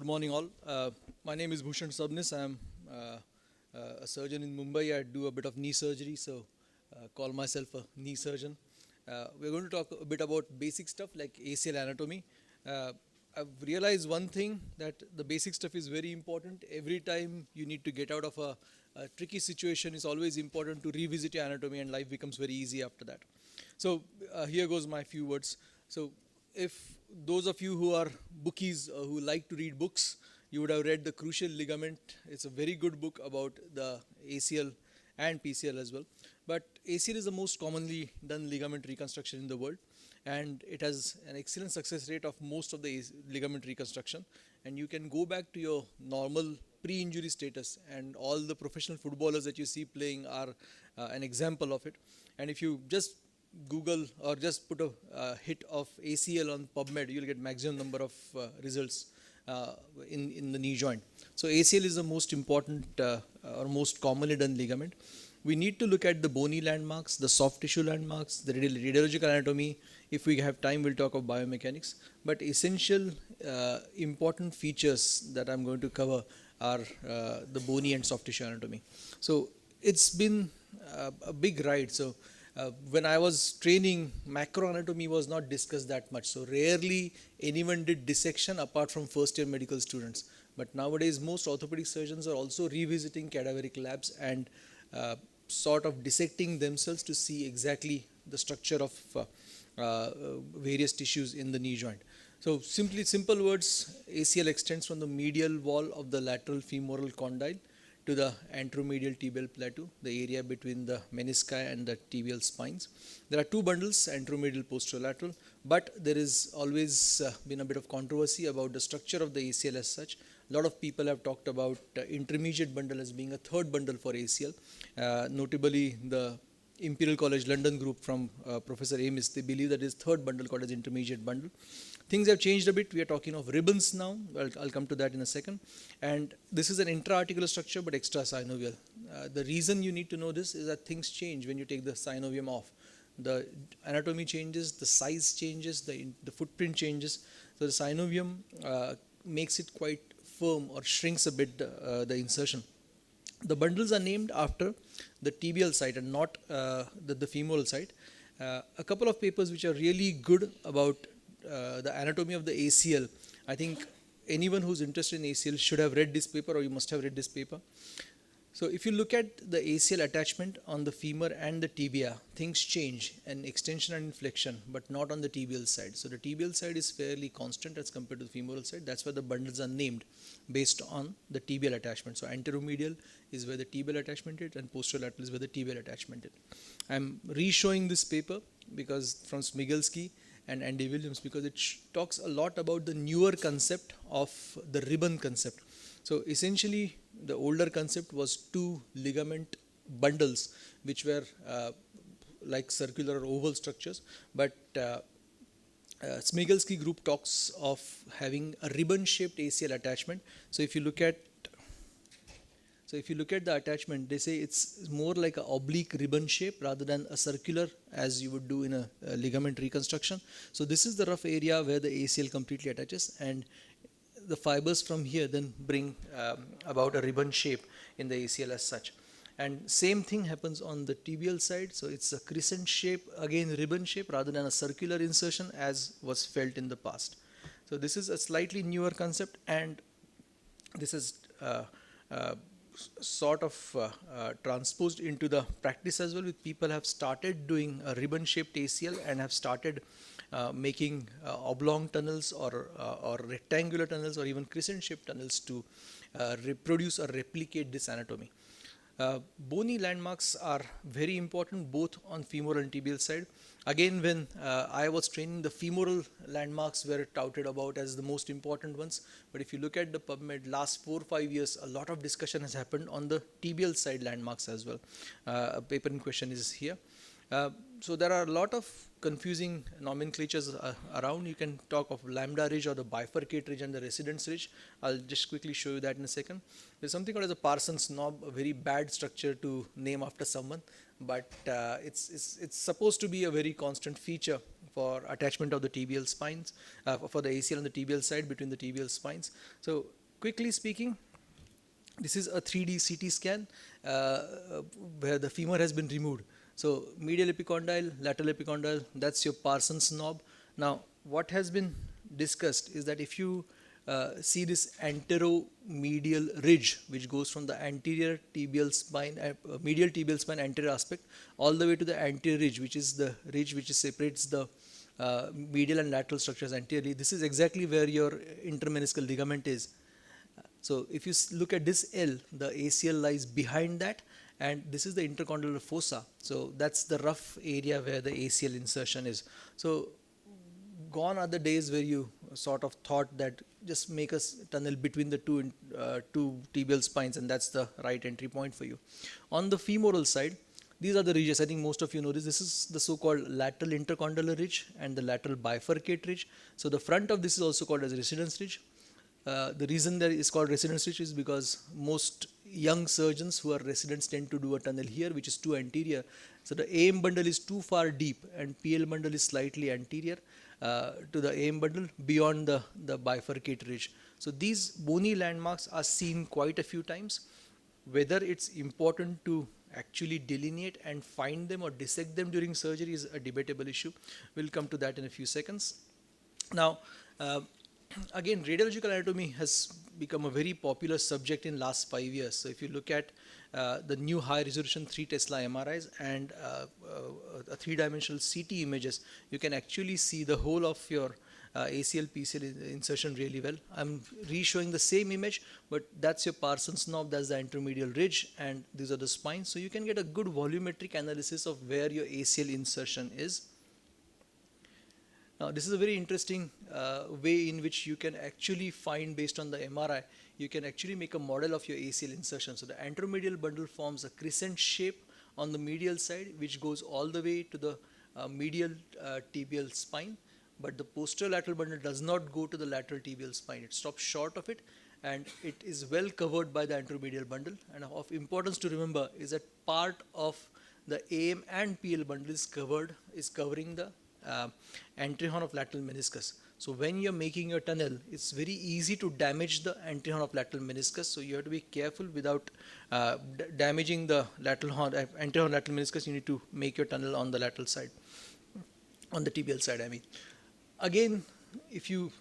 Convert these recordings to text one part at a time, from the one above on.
Good morning all. My name is Bhushan Sabnis. I am a surgeon in Mumbai. I do a bit of knee surgery, so call myself a knee surgeon. We're going to talk a bit about basic stuff like ACL anatomy. I've realized one thing, that the basic stuff is very important. Every time you need to get out of a tricky situation, it's always important to revisit your anatomy, and life becomes very easy after that. So here goes my few words. So if those of you who are bookies, who like to read books, you would have read The Cruciate Ligament. It's a very good book about the ACL and PCL as well. But ACL is the most commonly done ligament reconstruction in the world, and it has an excellent success rate of most of the ligament reconstruction. And you can go back to your normal pre-injury status, and all the professional footballers that you see playing are an example of it. And if you just Google or just put a hit of ACL on PubMed, you'll get maximum number of results in the knee joint. So ACL is the most important or most commonly done ligament. We need to look at the bony landmarks, the soft tissue landmarks, the radiological anatomy. If we have time, we'll talk of biomechanics. But essential important features that I'm going to cover are the bony and soft tissue anatomy. So it's been a big ride. So when I was training, macro anatomy was not discussed that much. So rarely anyone did dissection apart from first year medical students. But nowadays most orthopedic surgeons are also revisiting cadaveric labs and sort of dissecting themselves to see exactly the structure of various tissues in the knee joint. So simple words, ACL extends from the medial wall of the lateral femoral condyle to the anteromedial tibial plateau, the area between the menisci and the tibial spines. There are two bundles, anteromedial, posterolateral, but there is always been a bit of controversy about the structure of the ACL as such. A lot of people have talked about intermediate bundle as being a third bundle for ACL. Notably, the Imperial College London group from Professor Amis, they believe that is third bundle called as intermediate bundle. Things have changed a bit. We are talking of ribbons now. I'll come to that in a second. And this is an intra-articular structure but extra synovial. The reason you need to know this is that things change when you take the synovium off. The anatomy changes, the size changes, the footprint changes. So the synovium makes it quite firm or shrinks a bit the insertion. The bundles are named after the tibial site and not the femoral site. A couple of papers which are really good about the anatomy of the ACL. I think anyone who's interested in ACL should have read this paper, or you must have read this paper. So if you look at the ACL attachment on the femur and the tibia, things change, an extension and inflection, but not on the tibial side. So the tibial side is fairly constant as compared to the femoral side. That's why the bundles are named based on the tibial attachment. So anteromedial is where the tibial attachment is, and posterolateral is where the tibial attachment is. I'm re-showing this paper because from Smigelski and Andy Williams, because it talks a lot about the newer concept of the ribbon concept. So essentially the older concept was two ligament bundles which were like circular or oval structures, but Smigelski group talks of having a ribbon shaped ACL attachment. So if you look at the attachment, they say it's more like an oblique ribbon shape rather than a circular as you would do in a ligament reconstruction. So this is the rough area where the ACL completely attaches, and the fibers from here then bring about a ribbon shape in the ACL as such. And same thing happens on the tibial side. So it's a crescent shape, again ribbon shape rather than a circular insertion as was felt in the past. So this is a slightly newer concept, and this is sort of transposed into the practice as well, with people have started doing a ribbon shaped ACL and have started making oblong tunnels or rectangular tunnels or even crescent shaped tunnels to reproduce or replicate this anatomy. Bony landmarks are very important both on femoral and tibial side. Again, when I was training, the femoral landmarks were touted about as the most important ones. But if you look at the PubMed last 4 or 5 years, a lot of discussion has happened on the tibial side landmarks as well. A paper in question is here. So there are a lot of confusing nomenclatures around. You can talk of lambda ridge or the bifurcate ridge and the residence ridge. I'll just quickly show you that in a second. There's something called as a Parsons knob, a very bad structure to name after someone, but it's supposed to be a very constant feature for attachment of the tibial spines, for the ACL on the tibial side between the tibial spines. So quickly speaking, this is a 3D CT scan where the femur has been removed. So medial epicondyle, lateral epicondyle, that's your Parsons knob. Now what has been discussed is that if you see this anteromedial ridge which goes from the anterior tibial spine, medial tibial spine anterior aspect all the way to the anterior ridge, which is the ridge which separates the medial and lateral structures anteriorly. This is exactly where your intermeniscal ligament is. So if you look at this L, the ACL lies behind that, and this is the intercondylar fossa. So that's the rough area where the ACL insertion is. So gone are the days where you sort of thought that just make a tunnel between the two tibial spines and that's the right entry point for you. On the femoral side, these are the ridges. I think most of you know this. This is the so-called lateral intercondylar ridge and the lateral bifurcate ridge. So the front of this is also called as residence ridge. The reason that it's called residence ridge is because most young surgeons who are residents tend to do a tunnel here which is too anterior. So the AM bundle is too far deep and PL bundle is slightly anterior to the AM bundle beyond the bifurcate ridge. So these bony landmarks are seen quite a few times. Whether it's important to actually delineate and find them or dissect them during surgery is a debatable issue. We'll come to that in a few seconds. Now, again, radiological anatomy has become a very popular subject in last 5 years. So if you look at the new high resolution 3 Tesla MRIs and a 3-dimensional CT images, you can actually see the whole of your ACL PCL insertion really well. I'm re-showing the same image, but that's your Parsons knob, that's the intermedial ridge, and these are the spines. So you can get a good volumetric analysis of where your ACL insertion is. Now, this is a very interesting way in which you can actually find, based on the MRI, you can actually make a model of your ACL insertion. So the anteromedial bundle forms a crescent shape on the medial side, which goes all the way to the medial tibial spine. But the posterolateral bundle does not go to the lateral tibial spine. It stops short of it, and it is well covered by the anteromedial bundle. And of importance to remember is that part of the AM and PL bundle is covering the anterior horn of lateral meniscus. So when you're making your tunnel, it's very easy to damage the anterior horn of lateral meniscus. So you have to be careful without damaging the lateral horn, anterior horn lateral meniscus. You need to make your tunnel on the lateral side, on the tibial side, I mean. Again, if you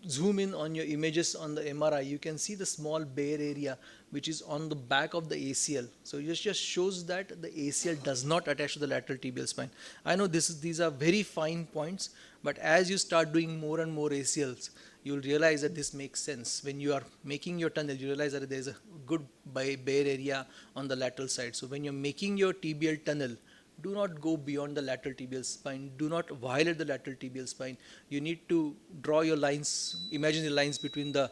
zoom in on your images on the MRI, you can see the small bare area which is on the back of the ACL. So it just shows that the ACL does not attach to the lateral tibial spine. I know these are very fine points, but as you start doing more and more ACLs, you'll realize that this makes sense. When you are making your tunnel, you realize that there's a good bare area on the lateral side. So when you're making your tibial tunnel, do not go beyond the lateral tibial spine. Do not violate the lateral tibial spine. You need to draw your lines, imagine the lines between the,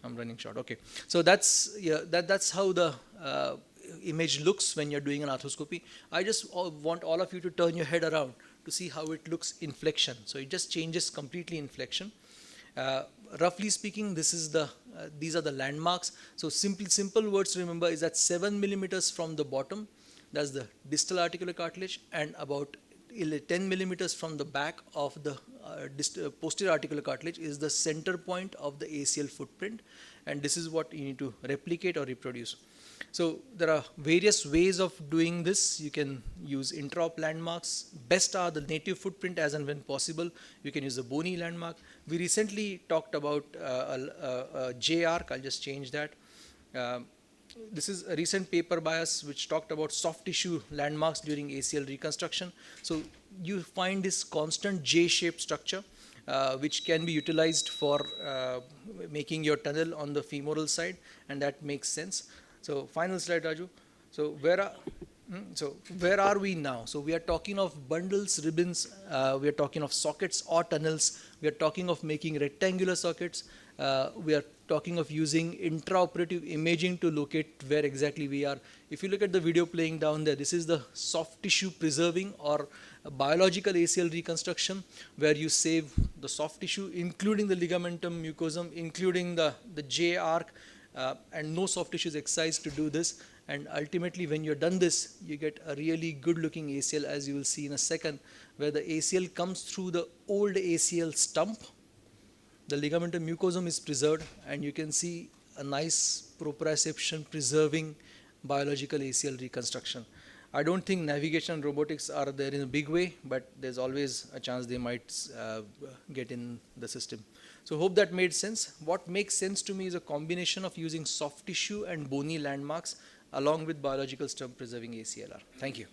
I'm running short, okay. So that's how the image looks when you're doing an arthroscopy. I just want all of you to turn your head around to see how it looks in flexion. So it just changes completely in flexion. Roughly speaking, these are the landmarks. So simple words to remember is that 7 millimeters from the bottom, that's the distal articular cartilage, and about 10 millimeters from the back of the posterior articular cartilage is the center point of the ACL footprint, and this is what you need to replicate or reproduce. So there are various ways of doing this. You can use intraop landmarks. Best are the native footprint as and when possible. You can use the Bony landmark. We recently talked about a J-arc. I'll just change that. This is a recent paper by us which talked about soft tissue landmarks during ACL reconstruction. So you find this constant J-shaped structure which can be utilized for making your tunnel on the femoral side, and that makes sense. So final slide, Raju. So where are we now? So we are talking of bundles, ribbons, we are talking of sockets or tunnels, we are talking of making rectangular sockets, we are talking of using intraoperative imaging to locate where exactly we are. If you look at the video playing down there, this is the soft tissue preserving or biological ACL reconstruction, where you save the soft tissue, including the ligamentum mucosum, including the J arc, and no soft tissue is excised to do this. And ultimately, when you're done this, you get a really good looking ACL, as you will see in a second, where the ACL comes through the old ACL stump. The ligamentum mucosum is preserved, and you can see a nice proprioception preserving biological ACL reconstruction. I don't think navigation and robotics are there in a big way, but there's always a chance they might get in the system. So hope that made sense. What makes sense to me is a combination of using soft tissue and bony landmarks along with biological stump preserving ACLR. Thank you.